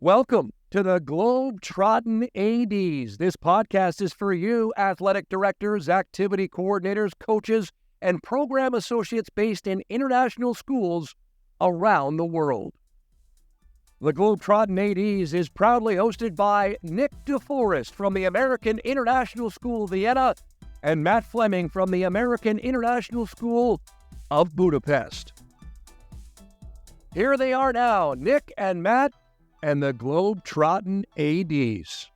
Welcome to the Globetrottin ADs. This podcast is for you, athletic directors, activity coordinators, coaches, and program associates based in international schools around the world. The Globetrottin ADs is proudly hosted by Nick DeForest from the American International School Vienna and Matt Fleming from the American International School of Budapest. Here they are now, Nick and Matt and the Globetrottin ADs.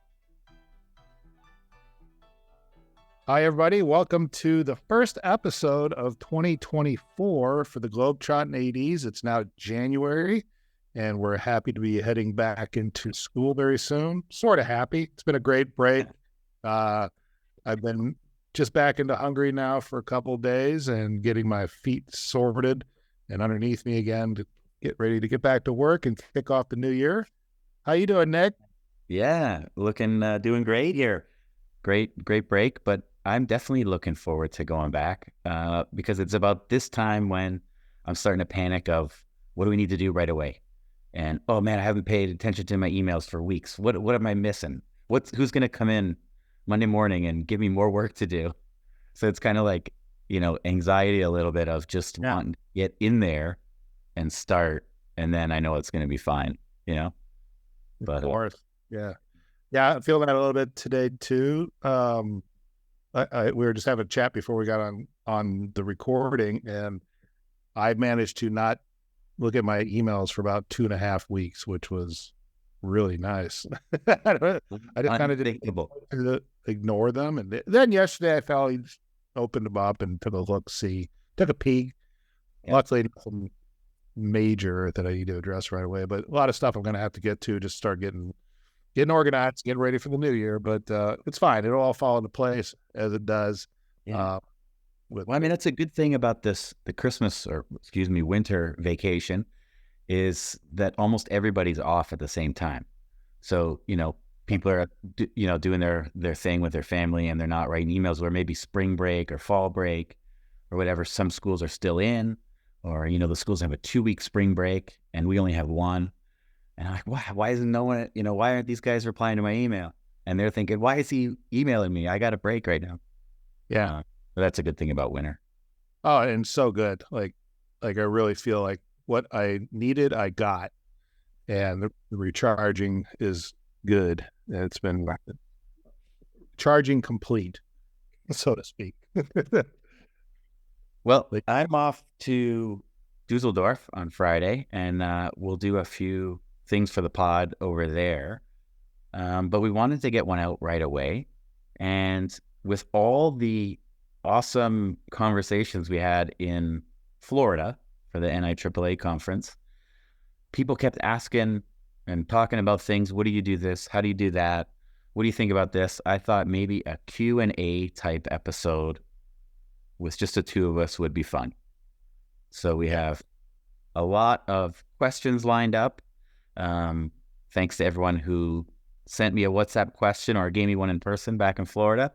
Hi, everybody. Welcome to the first episode of 2024 for the Globetrottin ADs. It's now January, and we're happy to be heading back into school very soon. Sort of happy. It's been a great break. I've been just back into Hungary now for a couple of days and getting my feet sorted and underneath me again to get ready to get back to work and kick off the new year. How you doing, Nick? Yeah, doing great here. Great break, but I'm definitely looking forward to going back because it's about this time when I'm starting to panic of what do we need to do right away? And, oh man, I haven't paid attention to my emails for weeks. What am I missing? Who's going to come in Monday morning and give me more work to do? So it's kind of like, anxiety a little bit of just wanting to get in there and start, and then I know it's going to be fine, But, of course. Yeah, I'm feeling that a little bit today too. We were just having a chat before we got on the recording, and I managed to not look at my emails for about 2.5 weeks, which was really nice. I just kind of didn't ignore them, and then yesterday I finally opened them up and took a peek. Yeah. Luckily, nothing major that I need to address right away, but a lot of stuff I'm going to have to get to, just start getting organized, getting ready for the new year. But it's fine. It'll all fall into place as it does. Yeah. That's a good thing about the winter vacation is that almost everybody's off at the same time. So, people are, doing their thing with their family and they're not writing emails, or maybe spring break or fall break or whatever. Some schools are still in, or, the schools have a 2-week spring break and we only have one. And I'm like, why isn't no one, why aren't these guys replying to my email? And they're thinking, why is he emailing me? I got a break right now. Yeah. But that's a good thing about winter. Oh, and so good. Like I really feel like what I needed, I got. And the recharging is good. And it's been charging complete, so to speak. Well, I'm off to Dusseldorf on Friday, and we'll do a few things for the pod over there. But we wanted to get one out right away. And with all the awesome conversations we had in Florida for the NIAAA conference, people kept asking and talking about things. What do you do this? How do you do that? What do you think about this? I thought maybe a Q&A type episode with just the two of us would be fun. So we have a lot of questions lined up. Thanks to everyone who sent me a WhatsApp question or gave me one in person back in Florida.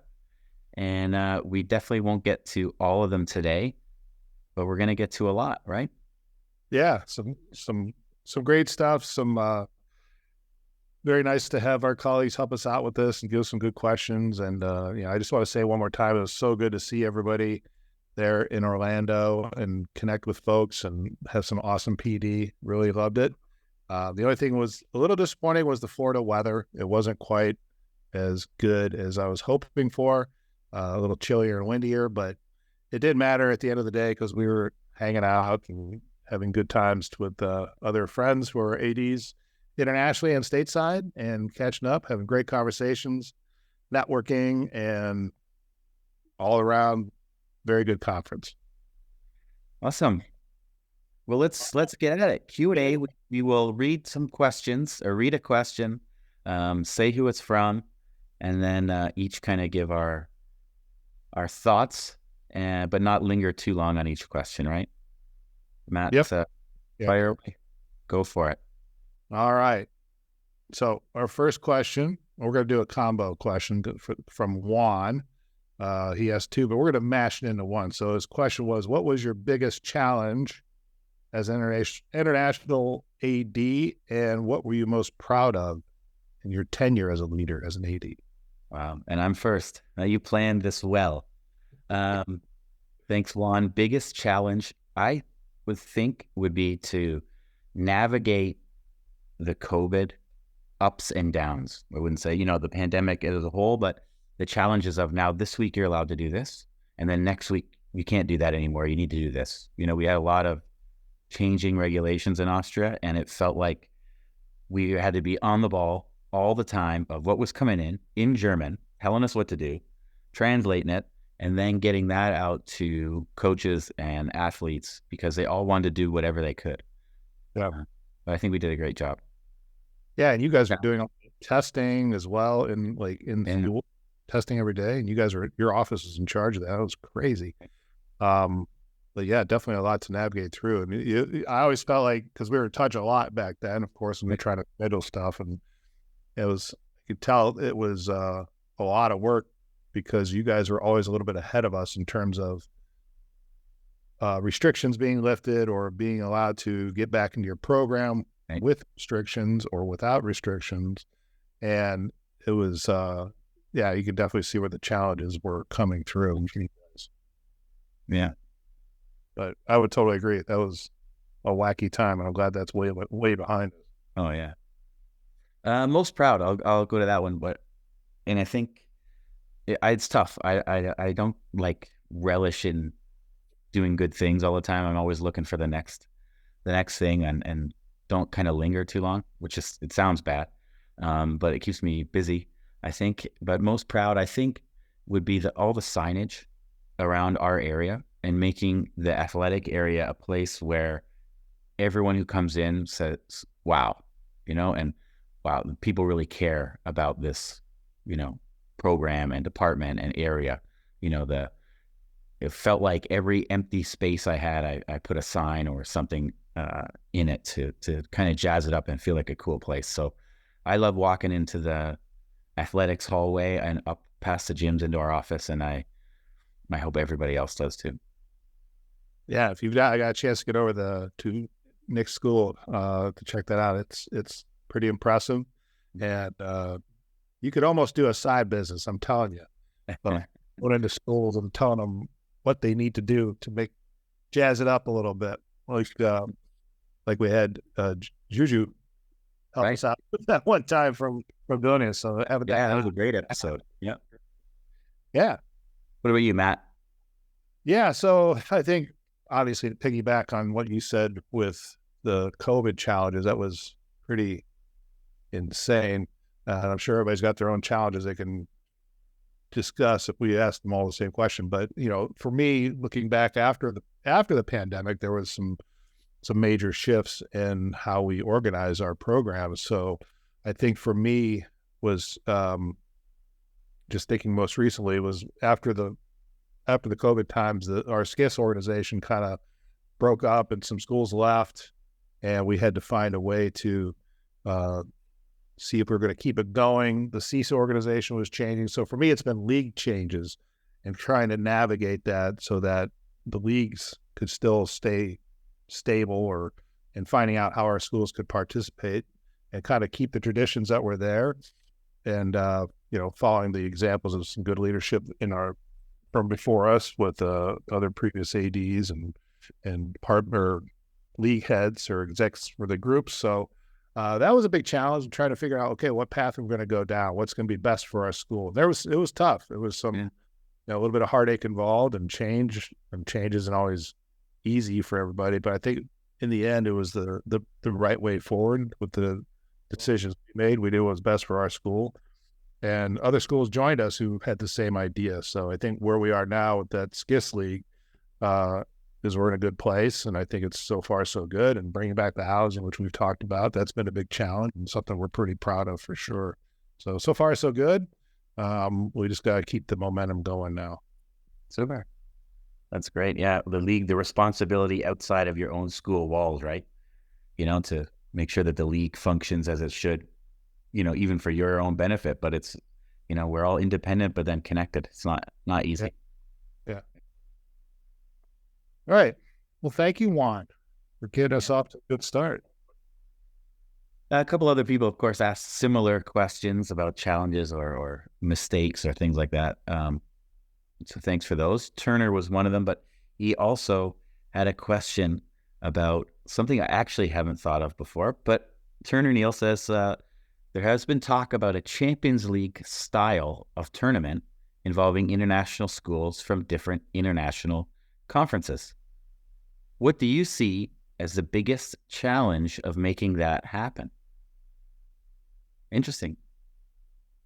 And we definitely won't get to all of them today, but we're going to get to a lot, right? Yeah, some great stuff. Very nice to have our colleagues help us out with this and give us some good questions. And I just want to say one more time, it was so good to see everybody there in Orlando and connect with folks and have some awesome PD. Really loved it. The only thing was a little disappointing was the Florida weather. It wasn't quite as good as I was hoping for. A little chillier and windier, but it didn't matter at the end of the day because we were hanging out and having good times with other friends who are ADs internationally and stateside, and catching up, having great conversations, networking, and all around very good conference. Awesome. Well, let's get at it. Q&A. We will read some questions or read a question, say who it's from, and then each kind of give our thoughts, but not linger too long on each question, right? Matt, fire away. Go for it. All right. So our first question, we're going to do a combo question from Juan. He has two, but we're going to mash it into one. So his question was, what was your biggest challenge as international AD, and what were you most proud of in your tenure as a leader, as an AD? Wow. And I'm first. Now, you planned this well. Thanks, Juan. Biggest challenge I would think would be to navigate the COVID ups and downs. I wouldn't say, the pandemic as a whole, but the challenges of now this week you're allowed to do this, and then next week you can't do that anymore. You need to do this. We had a lot of changing regulations in Austria, and it felt like we had to be on the ball all the time of what was coming in German, telling us what to do, translating it, and then getting that out to coaches and athletes because they all wanted to do whatever they could. Yeah. But I think we did a great job. Yeah, and you guys are doing testing as well, in school, testing every day, and your office is in charge of that. It was crazy. But yeah, definitely a lot to navigate through. I mean, I always felt like, because we were touching a lot back then, of course, when we were trying to schedule stuff, and I could tell it was a lot of work because you guys were always a little bit ahead of us in terms of restrictions being lifted or being allowed to get back into your program with restrictions or without restrictions. And it was, you could definitely see where the challenges were coming through. Yeah. But I would totally agree. That was a wacky time, and I'm glad that's way behind us. Oh, yeah. Most proud, I'll go to that one, and I think it's tough. I don't relish in doing good things all the time. I'm always looking for the next thing, and don't kind of linger too long, it sounds bad, but it keeps me busy, I think. But most proud, I think, would be all the signage around our area and making the athletic area a place where everyone who comes in says, wow, and wow, people really care about this, program and department and area. It felt like every empty space I had, I put a sign or something in it to kind of jazz it up and feel like a cool place. So I love walking into the athletics hallway and up past the gyms into our office, and I hope everybody else does too. Yeah, if I got a chance to get over to Nick's school to check that out, it's pretty impressive, and you could almost do a side business. I'm telling you, but going into schools and telling them what they need to do to jazz it up a little bit, like we had Juju help us out with that one time from doing it. So that was a great episode. Yeah. Yeah. What about you, Matt? Yeah. So I think, obviously, to piggyback on what you said with the COVID challenges, that was pretty insane. I'm sure everybody's got their own challenges they can discuss if we ask them all the same question. But, for me, looking back after the pandemic, there was some major shifts in how we organize our programs. So I think for me was just thinking most recently was after the COVID times, our SCIS organization kind of broke up and some schools left, and we had to find a way to see if we were going to keep it going. The CISA organization was changing. So for me, it's been league changes and trying to navigate that so that the leagues could still stay stable and finding out how our schools could participate and kind of keep the traditions that were there. And, following the examples of some good leadership from before us with other previous ADs and partner league heads or execs for the groups. So that was a big challenge, trying to figure out, okay, what path we're going to go down, what's going to be best for our school. It was tough. It was some, a little bit of heartache involved, and change isn't always easy for everybody. But I think in the end, it was the right way forward with the decisions we made. We did what was best for our school, and other schools joined us who had the same idea. So I think where we are now with that SCIS league is we're in a good place, and I think it's so far so good. And bringing back the housing, which we've talked about, that's been a big challenge and something we're pretty proud of for sure. So far so good. We just got to keep the momentum going now. Super. That's great. Yeah, the league, the responsibility outside of your own school walls, right? To make sure that the league functions as it should, even for your own benefit. But it's, we're all independent, but then connected. It's not easy. Yeah. All right. Well, thank you, Juan. for getting us off to a good start. A couple other people, of course, asked similar questions about challenges or mistakes or things like that. So thanks for those. Turner was one of them, but he also had a question about something I actually haven't thought of before. But Turner Neal says there has been talk about a Champions League style of tournament involving international schools from different international conferences. What do you see as the biggest challenge of making that happen? Interesting.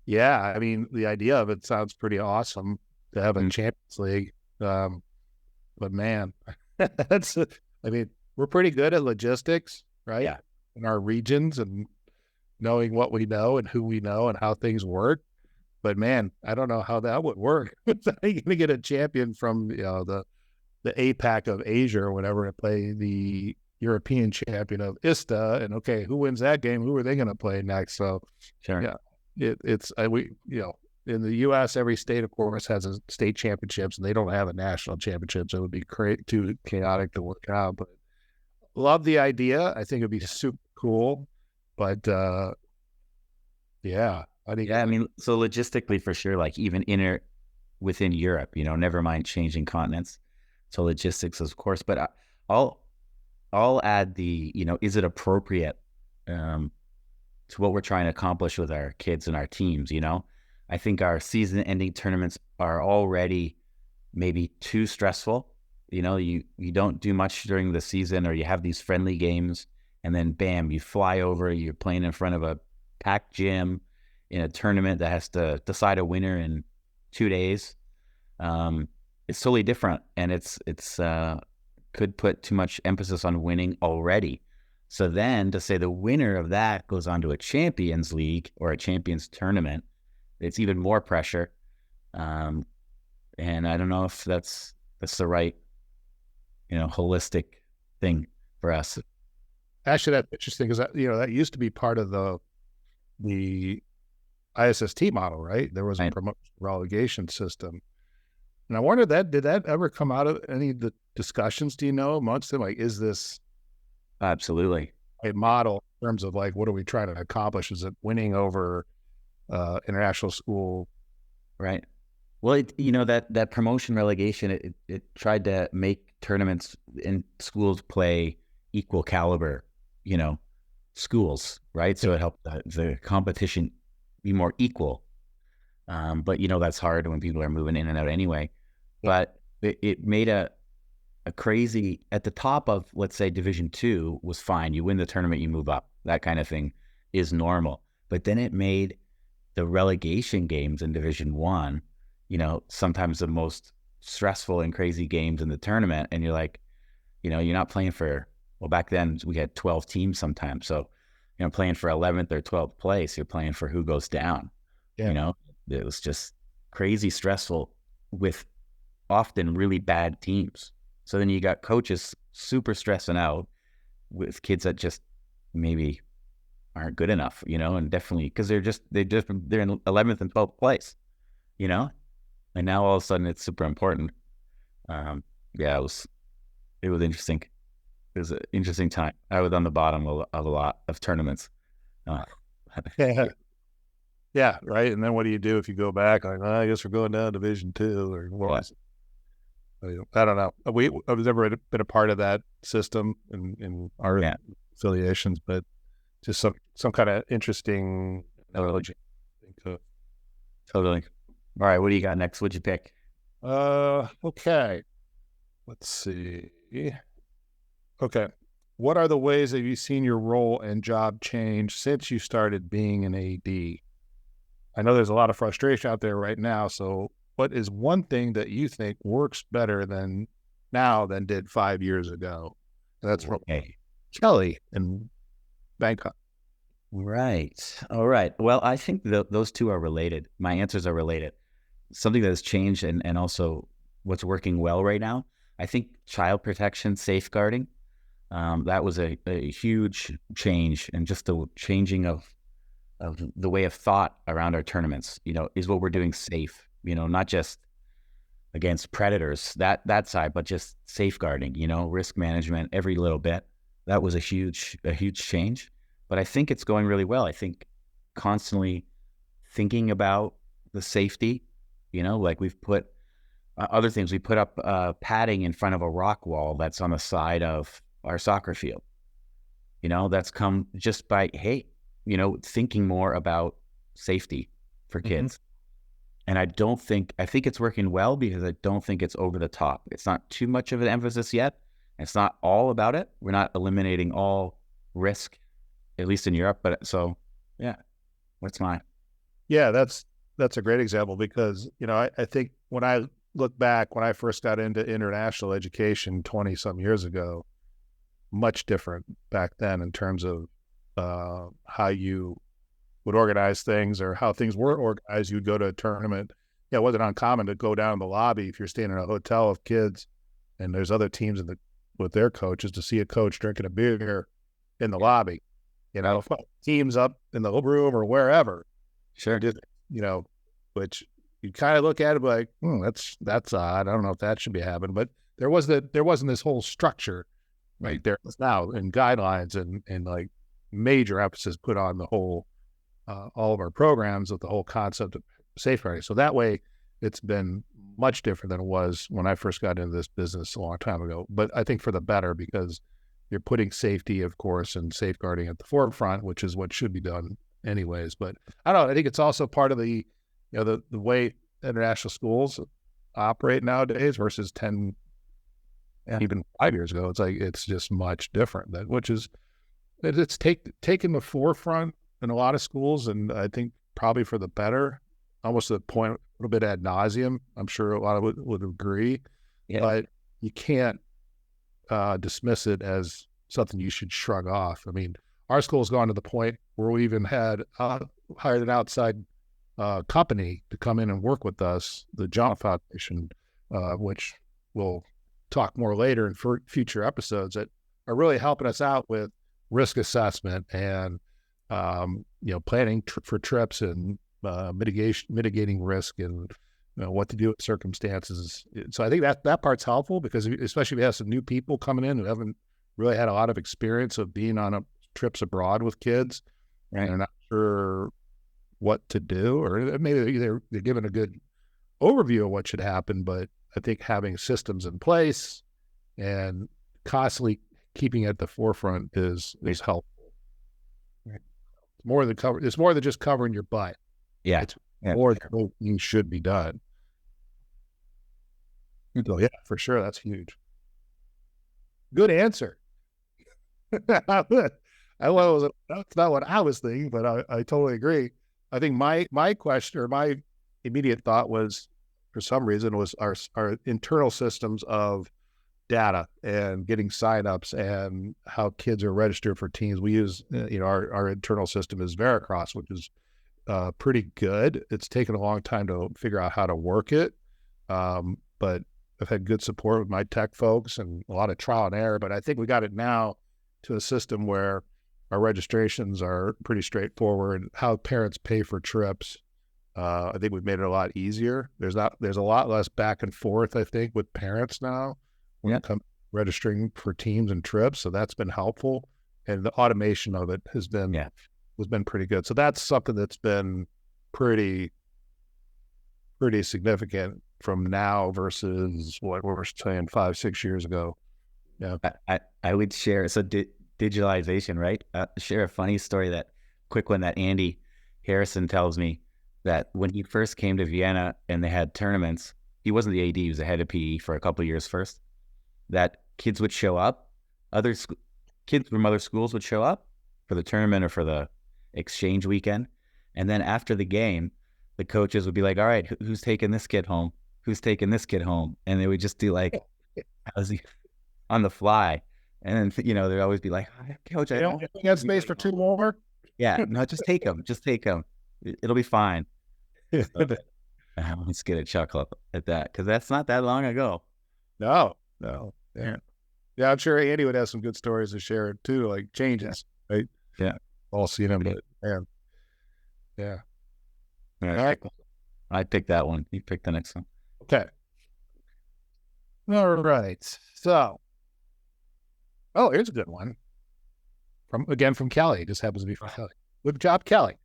Yeah, I mean, the idea of it sounds pretty awesome to have a Champions League. But man, I mean, we're pretty good at logistics, right? Yeah. In our regions and knowing what we know and who we know and how things work. But man, I don't know how that would work. How are you going to get a champion from, the APAC of Asia or whatever to play the European champion of ISTA? And okay, who wins that game? Who are they going to play next? So Sure. Yeah, in the U.S., every state, of course, has a state championships, and they don't have a national championship, so it would be too chaotic to work out. But love the idea. I think it'd be super cool. But yeah, I think. Yeah, I mean, so logistically, for sure, like even within Europe, never mind changing continents. So logistics, of course, but I'll add the, is it appropriate to what we're trying to accomplish with our kids and our teams? I think our season-ending tournaments are already maybe too stressful. You don't do much during the season, or you have these friendly games, and then bam, you fly over. You're playing in front of a packed gym in a tournament that has to decide a winner in 2 days. It's totally different, and it's could put too much emphasis on winning already. So then to say the winner of that goes on to a Champions League or a Champions Tournament, it's even more pressure. And I don't know if that's the right, holistic thing for us. Actually, that's interesting because that used to be part of the ISST model, right? There was a promotion relegation system. And I wonder did that ever come out of any of the discussions, do you know, amongst them? Like, is this Absolutely a model in terms of like, what are we trying to accomplish? Is it winning over international school? Right. Well, that promotion relegation, it tried to make tournaments and schools play equal caliber, schools, right? So it helped the competition be more equal. But that's hard when people are moving in and out anyway. Yeah. But it made a crazy, at the top of, let's say, Division 2 was fine. You win the tournament, you move up. That kind of thing is normal. But then it made the relegation games in Division 1, sometimes the most stressful and crazy games in the tournament. And you're like, you're not playing for, well, back then we had 12 teams sometimes. So, playing for 11th or 12th place, you're playing for who goes down. Yeah. It was just crazy stressful with often really bad teams. So then you got coaches super stressing out with kids that just maybe aren't good enough, and definitely because they're in 11th and 12th place, and now all of a sudden it's super important. It was interesting. It was an interesting time. I was on the bottom of a lot of tournaments. Yeah, right. And then what do you do if you go back? Like, I guess we're going down to Division 2 or what? I don't know. I've never been a part of that system in our affiliations, but just some kind of interesting analogy. Totally. All right, what do you got next? What'd you pick? Okay. Let's see. Okay. What are the ways that you've seen your role and job change since you started being an AD? I know there's a lot of frustration out there right now. So what is one thing that you think works better than did 5 years ago? And that's from Kelley in Bangkok. Right. All right. Well, I think those two are related. My answers are related. Something that has changed and also what's working well right now. I think child protection, safeguarding, that was a huge change, and just the changing of the way of thought around our tournaments, is what we're doing safe, not just against predators, that side, but just safeguarding, risk management, every little bit. that was a huge change. But I think it's going really well. I think constantly thinking about the safety, like we've put other things. We put up padding in front of a rock wall that's on the side of our soccer field. That's come just by, thinking more about safety for kids. And I think it's working well because I don't think it's over the top. It's not too much of an emphasis yet. It's not all about it. We're not eliminating all risk, at least in Europe. But so, yeah, what's mine? Yeah, that's a great example because, I think when I look back, when I first got into international education 20 some years ago, much different back then in terms of how you would organize things or how things were organized. You'd go to a tournament. Yeah, it wasn't uncommon to go down in the lobby if you're staying in a hotel of kids and there's other teams with their coaches to see a coach drinking a beer in the lobby, teams up in the room or wherever. Sure. Just, which you kind of look at it like, that's odd. I don't know if that should be happening, but there wasn't this whole structure right there now and guidelines and like major emphasis put on the whole, all of our programs with the whole concept of safeguarding. So that way it's been much different than it was when I first got into this business a long time ago. But I think for the better because you're putting safety, of course, and safeguarding at the forefront, which is what should be done anyways. But I don't know. I think it's also part of the, the way international schools operate nowadays versus 10, even 5 years ago. It's like, it's just much different. It's taken the forefront in a lot of schools, and I think probably for the better, almost to the point a little bit ad nauseum. I'm sure a lot of would agree, but you can't dismiss it as something you should shrug off. I mean, our school's gone to the point where we even had hired an outside company to come in and work with us, the John Foundation, which we'll talk more later in future episodes, that are really helping us out with risk assessment and planning for trips and mitigating risk and what to do in circumstances. So I think that part's helpful because especially if you have some new people coming in who haven't really had a lot of experience of being on trips abroad with kids, right, and they're not sure what to do, or maybe they're given a good overview of what should happen. But I think having systems in place and constantly keeping it at the forefront is helpful. Right. It's more than just covering your butt. Yeah. It's more than what you should be done. So yeah, for sure. That's huge. Good answer. That's not what I was thinking, but I totally agree. I think my question or my immediate thought was, for some reason, was our internal systems of data and getting signups and how kids are registered for teams. We use, our internal system is Veracross, which is pretty good. It's taken a long time to figure out how to work it, but I've had good support with my tech folks and a lot of trial and error. But I think we got it now to a system where our registrations are pretty straightforward. How parents pay for trips, I think we've made it a lot easier. There's a lot less back and forth, I think, with parents now when it comes to registering for teams and trips. So that's been helpful, and the automation of it has been pretty good. So that's something that's been pretty significant from now versus what we were saying 5-6 years ago. Yeah, I would share digitalization, right? Share a funny story, quick one that Andy Harrison tells me, that when he first came to Vienna and they had tournaments, he wasn't the AD, he was the head of PE for a couple of years first, that kids would show up, kids from other schools would show up for the tournament or for the exchange weekend. And then after the game, the coaches would be like, all right, who's taking this kid home? Who's taking this kid home? And they would just do like, how's he on the fly? And then, they'd always be like, Coach, I don't have space for 2 more. Yeah, no, just take them. It'll be fine. So, let's get a chuckle at that, because that's not that long ago. No. Yeah. I'm sure Andy would have some good stories to share too, like changes, right? Yeah. All seen them, but man. Yeah. All right. I picked that one. You picked the next one. Okay. All right. So, here's a good one. from Kelley. It just happens to be from Kelley. Good job, Kelley.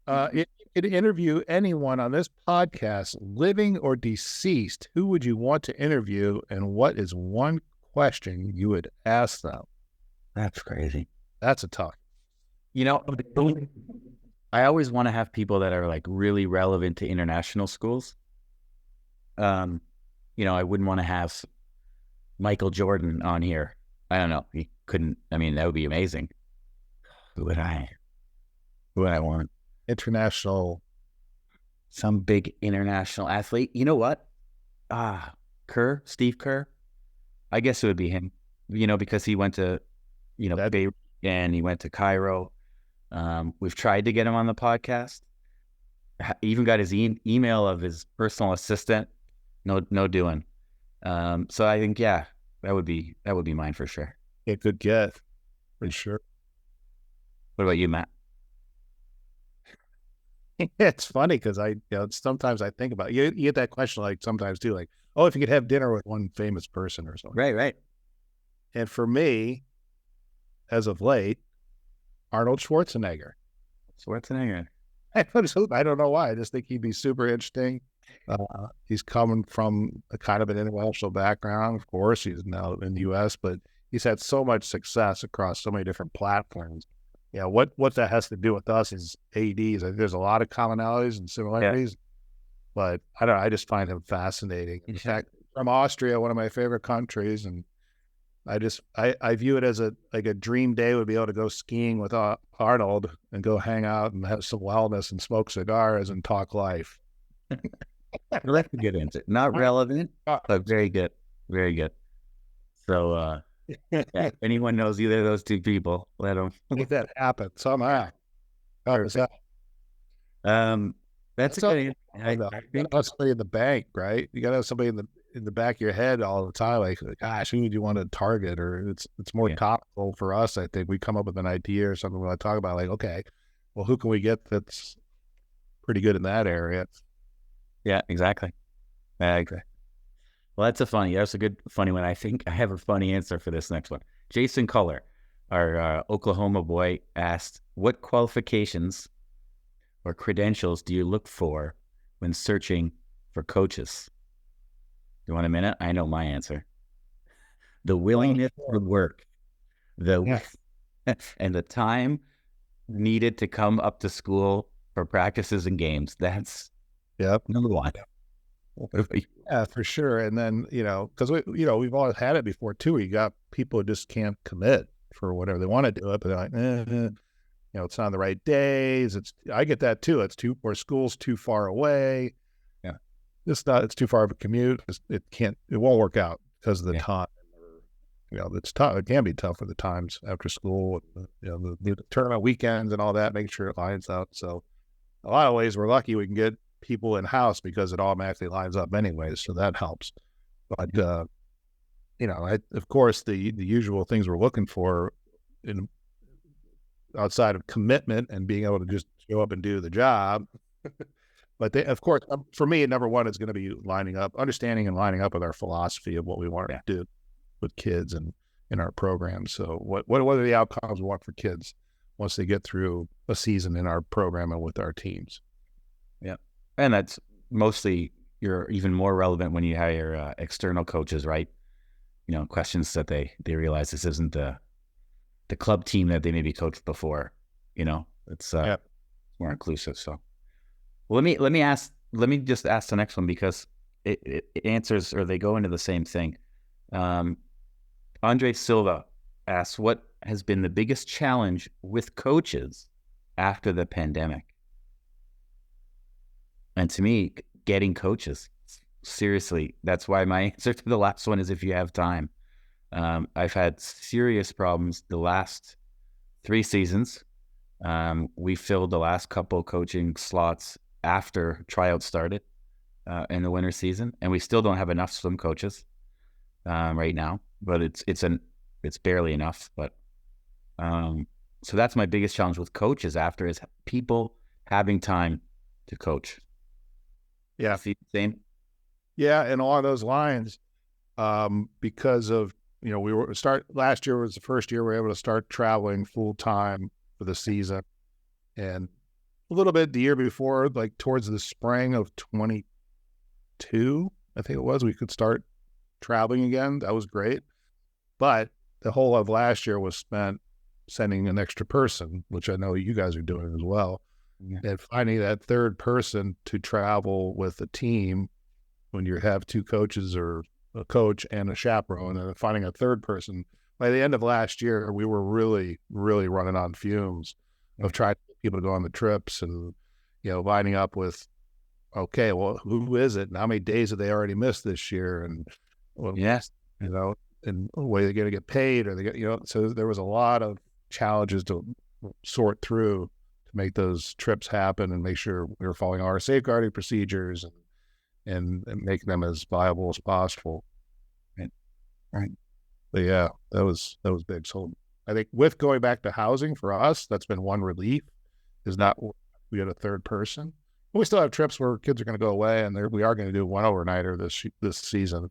If you could interview anyone on this podcast, living or deceased, who would you want to interview, and what is one question you would ask them? That's crazy. That's a tough. I always want to have people that are like really relevant to international schools. I wouldn't want to have Michael Jordan on here. I don't know. He couldn't. I mean, that would be amazing. Who would I want? International. Some big international athlete. You know what? Steve Kerr. I guess it would be him. Because he went to, Beirut and he went to Cairo. We've tried to get him on the podcast. Even got his email of his personal assistant. No doing. So I think, that would be mine for sure. A good get, for sure. What about you, Matt? It's funny because sometimes I think about you get that question like sometimes too, like, oh, if you could have dinner with one famous person or something. Right. And for me, as of late, Arnold Schwarzenegger. I don't know why. I just think he'd be super interesting. He's coming from a kind of an international background. Of course, he's now in the U.S., but he's had so much success across so many different platforms. What that has to do with us is ADs. There's a lot of commonalities and similarities, but I don't know. I just find him fascinating. In fact, from Austria, one of my favorite countries, and I view it as a dream day would be able to go skiing with Arnold and go hang out and have some wellness and smoke cigars and talk life. Let's get into it. Not relevant, but very good. Very good. So, if anyone knows either of those two people, let them make that happen somehow. That's a good answer. I think somebody in the bank, right? You got to have somebody in the back of your head all the time, like, gosh, who would you want to target? Or it's more topical for us. I think we come up with an idea or something when I talk about, like, okay, well, who can we get that's pretty good in that area? Yeah, exactly. I agree. Well, that's a good funny one. I think I have a funny answer for this next one. Jason Culler, our Oklahoma boy, asked, what qualifications or credentials do you look for when searching for coaches? You want a minute? I know my answer. The willingness to work, and the time needed to come up to school for practices and games. That's number one. Yeah, for sure. And then, because we've always had it before too. You got people who just can't commit for whatever they want to do it, but they're like, it's not on the right days. I get that too. Or school's too far away. Yeah. It's too far of a commute. It won't work out because of the time. It's tough. It can be tough for the times after school, the tournament weekends and all that, making sure it lines up. So a lot of ways we're lucky we can get people in-house because it automatically lines up anyways, so that helps. But of course the usual things we're looking for outside of commitment and being able to just show up and do the job. But of course, for me, number one is going to be understanding and lining up with our philosophy of what we want to do with kids and in our program. So what are the outcomes we want for kids once they get through a season in our program and with our teams? Yeah. And that's mostly, you're even more relevant when you hire external coaches, right? Questions that they realize this isn't the club team that they maybe coached before. It's more inclusive. So, well, let me just ask the next one because it answers, or they go into the same thing. Andre Silva asks, what has been the biggest challenge with coaches after the pandemic? And to me, getting coaches, seriously, that's why my answer to the last one is if you have time. I've had serious problems the last 3 seasons. We filled the last couple coaching slots after tryouts started in the winter season, and we still don't have enough swim coaches right now. But it's barely enough. But so that's my biggest challenge with coaches after is people having time to coach. Yeah. See the same? Yeah, and along those lines, because of last year was the first year we were able to start traveling full time for the season. And a little bit the year before, like towards the spring of 22, I think it was, we could start traveling again. That was great. But the whole of last year was spent sending an extra person, which I know you guys are doing as well. Yeah. And finding that third person to travel with a team when you have two coaches or a coach and a chaperone, and then finding a third person. By the end of last year, we were really, really running on fumes of trying to get people to go on the trips and, lining up with, okay, well, who is it? And how many days have they already missed this year? And, well, Yes. and way they're going to get paid, or they get, so there was a lot of challenges to sort through to make those trips happen and make sure we were following our safeguarding procedures and making them as viable as possible. Right. But yeah, that was big. So I think with going back to housing for us, that's been one relief, is not we had a third person. We still have trips where kids are going to go away, and we are going to do one overnighter this season.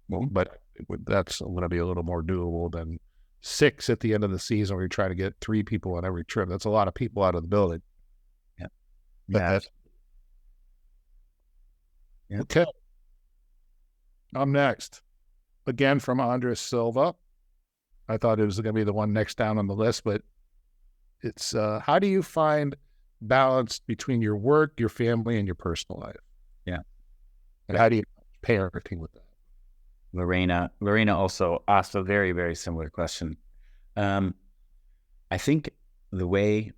But that's going to be a little more doable than 6 at the end of the season where you're trying to get 3 people on every trip. That's a lot of people out of the building. Yeah. Yeah. Okay. I'm next. Again, from Andres Silva. I thought it was going to be the one next down on the list, but it's how do you find balance between your work, your family, and your personal life? Yeah. And how do you parenting with that? Lorena also asked a very, very similar question. I think the way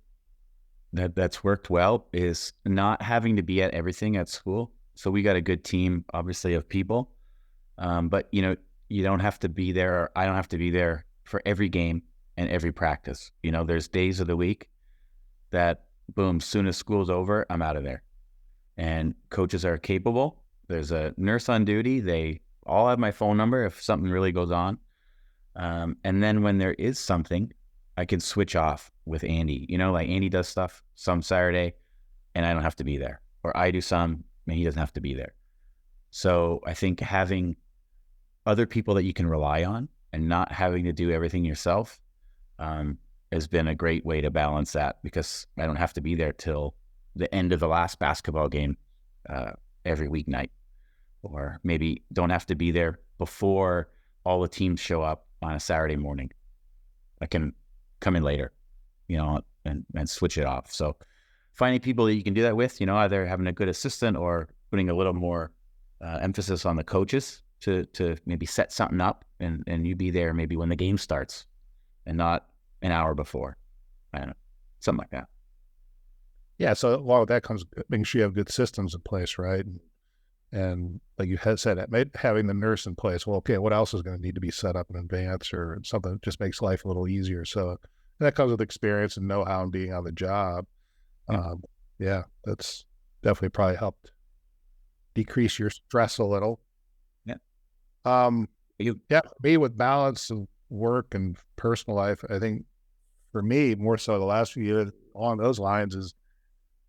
that's worked well is not having to be at everything at school. So we got a good team, obviously, of people. But, you don't have to be there, or I don't have to be there for every game and every practice. There's days of the week that, boom, soon as school's over, I'm out of there. And coaches are capable. There's a nurse on duty. They all have my phone number if something really goes on. And then when there is something, I can switch off with Andy. Like Andy does stuff some Saturday and I don't have to be there. Or I do some and he doesn't have to be there. So I think having other people that you can rely on and not having to do everything yourself has been a great way to balance that, because I don't have to be there till the end of the last basketball game every weeknight, or maybe don't have to be there before all the teams show up on a Saturday morning. I can come in later, and switch it off. So finding people that you can do that with, either having a good assistant or putting a little more emphasis on the coaches to maybe set something up and you be there maybe when the game starts and not an hour before. I don't know, something like that. Yeah, so along with that comes making sure you have good systems in place, right? And like you had said, having the nurse in place. Well, okay, what else is going to need to be set up in advance, or something that just makes life a little easier? So that comes with experience and know-how and being on the job. Yeah, that's definitely probably helped decrease your stress a little. Yeah. Me with balance of work and personal life, I think for me, more so the last few years along those lines, is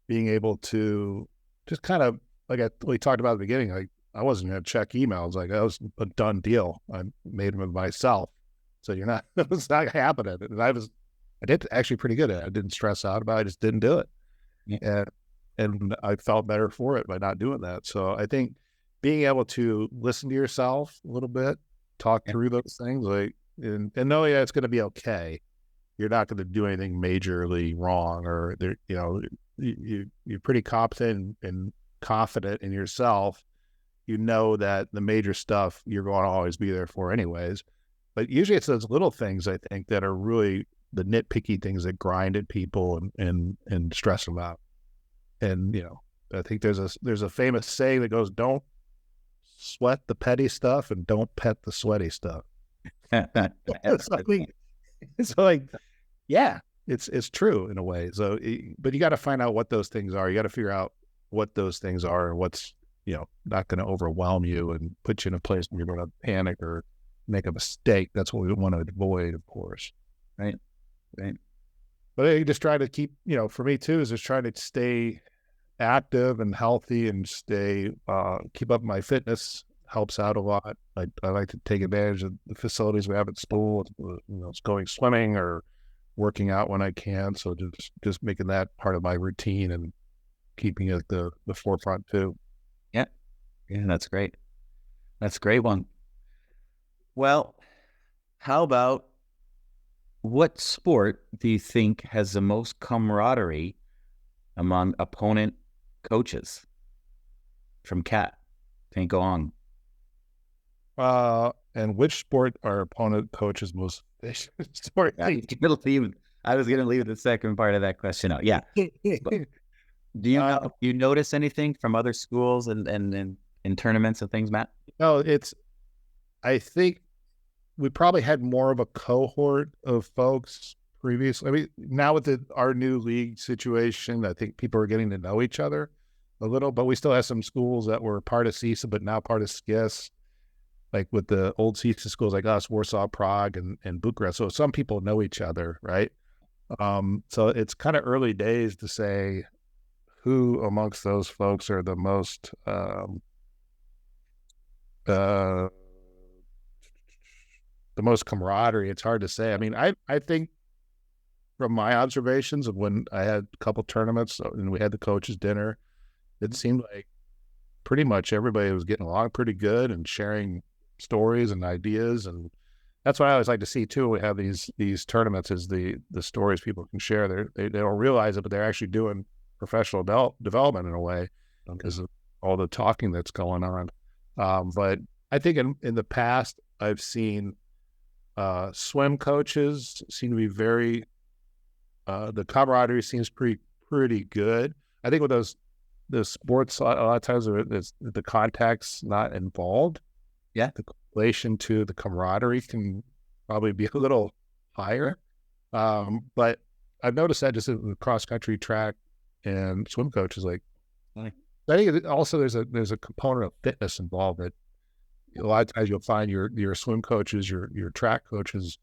being able to just kind of, like we talked about at the beginning, like I wasn't going to check emails. Like that was a done deal. I made them myself. So it's not happening. And I did actually pretty good at it. I didn't stress out about it. I just didn't do it. Yeah. And I felt better for it by not doing that. So I think being able to listen to yourself a little bit, talk through those things, and know it's going to be okay. You're not going to do anything majorly wrong, or you're pretty competent and confident in yourself. That the major stuff you're going to always be there for anyways. But usually it's those little things, I think, that are really the nitpicky things that grind at people and stress them out. And, I think there's a famous saying that goes, don't sweat the petty stuff and don't pet the sweaty stuff. It's true in a way. So, but you got to find out what those things are. You got to figure out what those things are and what's, not going to overwhelm you and put you in a place where you're going to panic or make a mistake. That's what we want to avoid, of course. Right. But I just try to keep, for me too, is just trying to stay active and healthy and keep up my fitness helps out a lot. I like to take advantage of the facilities we have at school. It's going swimming or working out when I can. So just making that part of my routine and keeping it at the forefront too. Yeah. Yeah, that's great. That's a great one. Well, how about what sport do you think has the most camaraderie among opponent coaches? From Cat, can't go on. And which sport are opponent coaches most sport? I was gonna leave the second part of that question out. Yeah. But do you notice anything from other schools and in tournaments and things, Matt? No, I think we probably had more of a cohort of folks previously. I mean, now with our new league situation, I think people are getting to know each other a little, but we still have some schools that were part of CISA, but now part of SKIS, like with the old CISA schools like us, Warsaw, Prague, and Bucharest. So some people know each other, right? So it's kind of early days to say who amongst those folks are the most the most camaraderie. It's hard to say. I mean, I think from my observations of when I had a couple tournaments and we had the coaches dinner, it seemed like pretty much everybody was getting along pretty good and sharing stories and ideas. And that's what I always like to see too. We have these tournaments is the stories people can share. They don't realize it, but they're actually doing professional development in a way because of all the talking that's going on. But I think in the past, I've seen swim coaches seem to be very, the camaraderie seems pretty good. I think with the sports, a lot of times the contact's not involved. Yeah. The correlation to the camaraderie can probably be a little higher. But I've noticed that just in the cross-country, track, and swim coaches. Like, I think also there's a component of fitness involved. That a lot of times you'll find your swim coaches, your track coaches,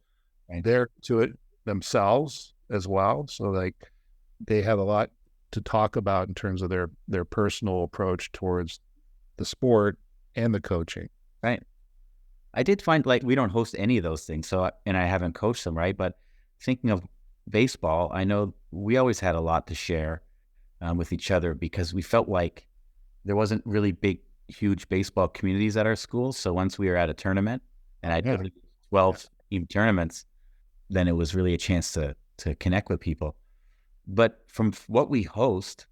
they're to it themselves as well. So like they have a lot to talk about in terms of their personal approach towards the sport and the coaching. Right. I did find like we don't host any of those things, and I haven't coached them, right? But thinking of baseball, I know we always had a lot to share with each other because we felt like there wasn't really huge baseball communities at our school. So once we were at a tournament, and I did 12 team tournaments, then it was really a chance to connect with people. But from what we host,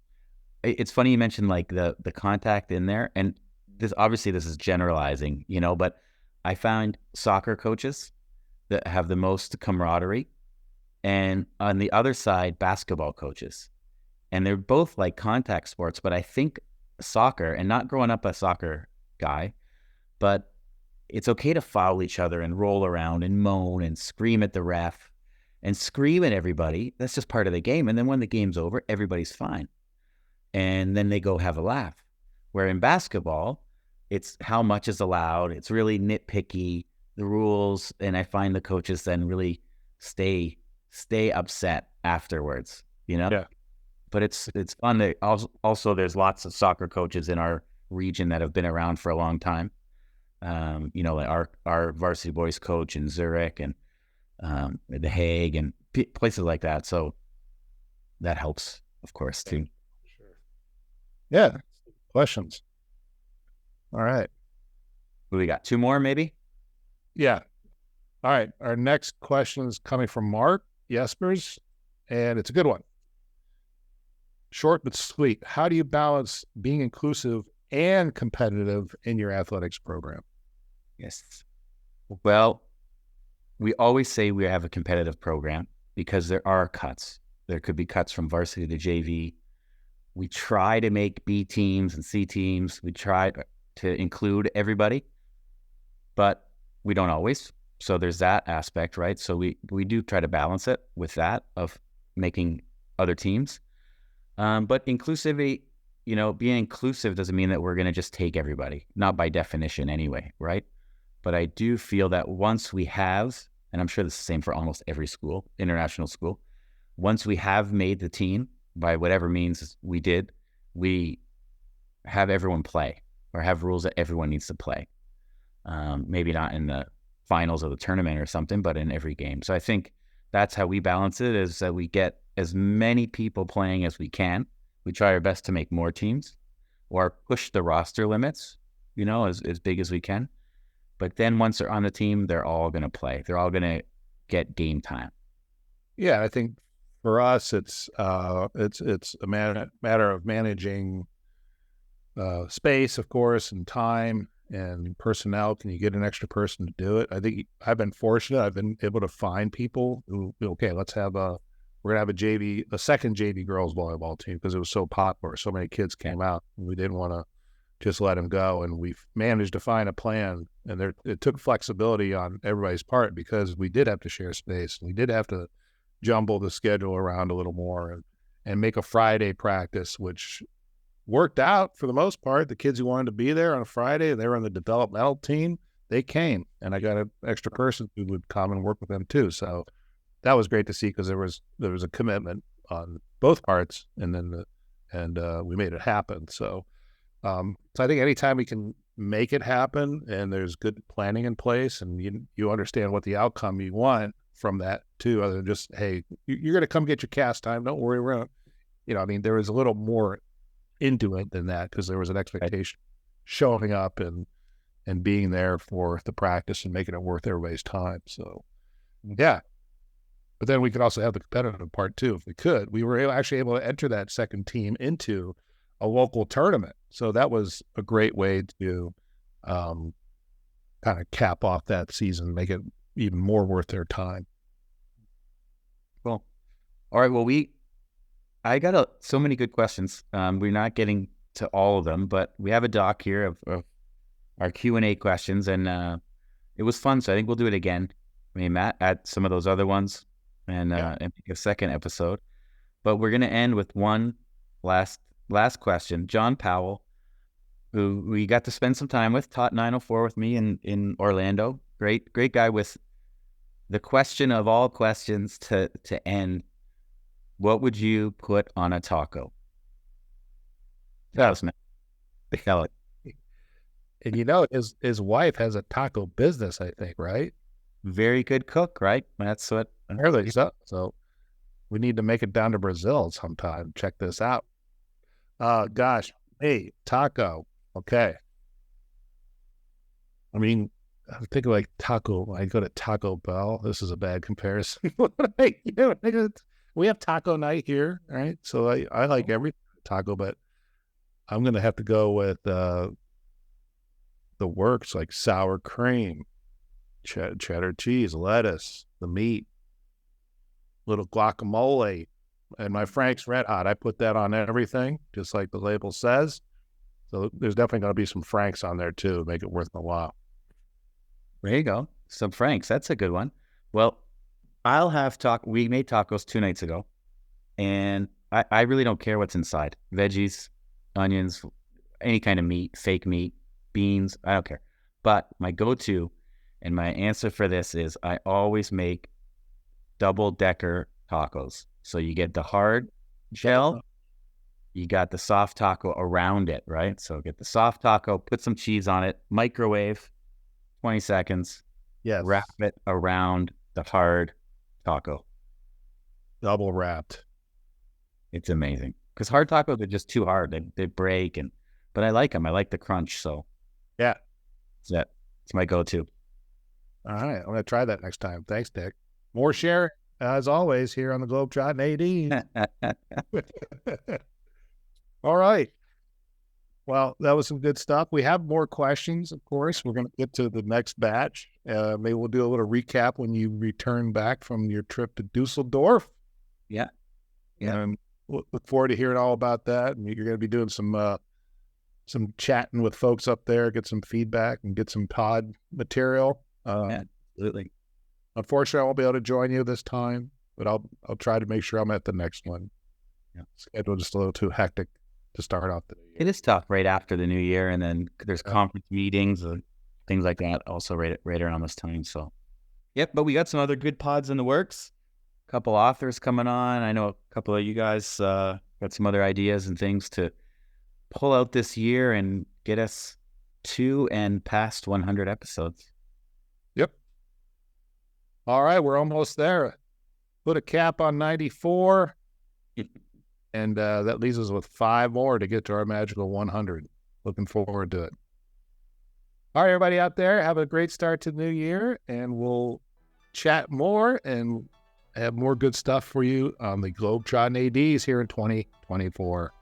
it's funny you mentioned like the contact in there, and this is generalizing, but I found soccer coaches that have the most camaraderie, and on the other side, basketball coaches. And they're both like contact sports, but I think soccer, and not growing up a soccer guy, but it's okay to foul each other and roll around and moan and scream at the ref and scream at everybody. That's just part of the game. And then when the game's over, everybody's fine. And then they go have a laugh. Where in basketball, it's how much is allowed. It's really nitpicky, the rules. And I find the coaches then really stay upset afterwards, Yeah. But it's fun. Also, there's lots of soccer coaches in our region that have been around for a long time. Like our varsity boys coach in Zurich and The Hague and places like that. So that helps, of course, too. Sure. Yeah. Questions. All right. We got 2 more, maybe? Yeah. All right. Our next question is coming from Mark Jespers, and it's a good one. Short but sweet. How do you balance being inclusive and competitive in your athletics program? Yes. Well, we always say we have a competitive program because there are cuts. There could be cuts from varsity to JV. We try to make B teams and C teams. We try to include everybody, but we don't always. So there's that aspect, right? So we do try to balance it with that of making other teams. But inclusivity, being inclusive doesn't mean that we're going to just take everybody, not by definition anyway, right? But I do feel that once we have, and I'm sure this is the same for almost every school, international school, once we have made the team by whatever means we have everyone play or have rules that everyone needs to play. Maybe not in the finals of the tournament or something, but in every game. So I think that's how we balance it, is that we get as many people playing as we can. We try our best to make more teams or push the roster limits, as big as we can. But then once they're on the team, they're all going to play. They're all going to get game time. Yeah, I think for us, it's a matter of managing space, of course, and time and personnel. Can you get an extra person to do it? I think I've been fortunate. I've been able to find people who, okay, we're gonna have a second JV girls volleyball team, because it was so popular. So many kids came out, and we didn't want to just let them go. And we've managed to find a plan, and it took flexibility on everybody's part, because we did have to share space. We did have to jumble the schedule around a little more and make a Friday practice, which worked out for the most part. The kids who wanted to be there on a Friday, they were on the developmental team, they came, and I got an extra person who would come and work with them too. So that was great to see, because there was a commitment on both parts, and we made it happen. So I think anytime we can make it happen, and there's good planning in place, and you understand what the outcome you want from that too, other than just, hey, you're going to come get your cast time, don't worry, we're gonna, there was a little more into it than that, because there was an expectation showing up and being there for the practice and making it worth everybody's time. So yeah, but then we could also have the competitive part too. If we could, we were actually able to enter that second team into a local tournament, so that was a great way to kind of cap off that season, make it even more worth their time. Cool. All right, well, I got so many good questions. We're not getting to all of them, but we have a doc here of our Q&A questions, and it was fun, so I think we'll do it again. I mean, Matt, add some of those other ones and make a second episode. But we're going to end with one last question. John Powell, who we got to spend some time with, taught 904 with me in Orlando. Great guy, with the question of all questions to end. What would you put on a taco? That was me. And his wife has a taco business, I think, right? Very good cook, right? That's what. So we need to make it down to Brazil sometime. Check this out. Gosh, hey, taco. Okay. I mean, I think of like taco. I go to Taco Bell. This is a bad comparison. We have taco night here, right? So I like every taco, but I'm going to have to go with the works, like sour cream, cheddar cheese, lettuce, the meat, little guacamole, and my Frank's Red Hot. I put that on everything, just like the label says. So there's definitely going to be some Frank's on there too, make it worth my while. There you go. Some Frank's. That's a good one. Well, I'll have we made tacos 2 nights ago, and I really don't care what's inside. Veggies, onions, any kind of meat, fake meat, beans, I don't care. But my go-to and my answer for this is I always make double-decker tacos. So you get the hard shell, you got the soft taco around it, right? So get the soft taco, put some cheese on it, microwave, 20 seconds, yes, wrap it around the hard taco. Double wrapped. It's amazing. Because hard tacos are just too hard. They break, but I like them. I like the crunch. So yeah, it's my go-to. All right, I'm going to try that next time. Thanks, Dick. More share, as always, here on the Globetrottin AD. All right. Well, that was some good stuff. We have more questions, of course. We're going to get to the next batch. Maybe we'll do a little recap when you return back from your trip to Dusseldorf. Yeah. Look forward to hearing all about that. And you're going to be doing some chatting with folks up there, get some feedback and get some pod material. Absolutely. Unfortunately, I won't be able to join you this time, but I'll try to make sure I'm at the next one. Yeah. Schedule just a little too hectic to start off the new year. It is tough right after the new year, and then there's conference meetings and things like that also right around this time. So, yep. But we got some other good pods in the works. A couple authors coming on. I know a couple of you guys got some other ideas and things to pull out this year and get us 2 and past 100 episodes. Yep. All right, we're almost there. Put a cap on 94, and that leaves us with 5 more to get to our magical 100. Looking forward to it. All right, everybody out there, have a great start to the new year, and we'll chat more and have more good stuff for you on the Globetrottin ADs here in 2024.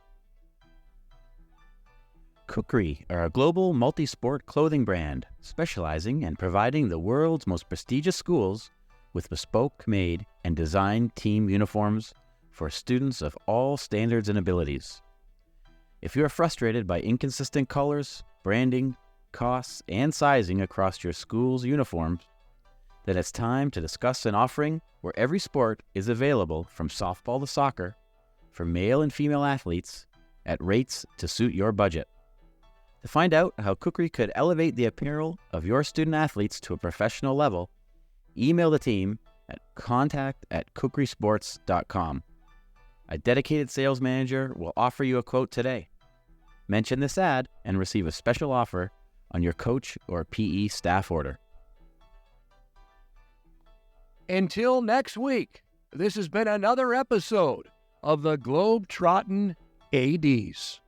Kukri are a global multi-sport clothing brand specializing in providing the world's most prestigious schools with bespoke-made and designed team uniforms for students of all standards and abilities. If you are frustrated by inconsistent colors, branding, costs, and sizing across your school's uniforms, then it's time to discuss an offering where every sport is available from softball to soccer for male and female athletes at rates to suit your budget. To find out how Kukri could elevate the apparel of your student athletes to a professional level, email the team at contact@kukrisports.com. A dedicated sales manager will offer you a quote today. Mention this ad and receive a special offer on your coach or PE staff order. Until next week, this has been another episode of the Globetrottin ADs.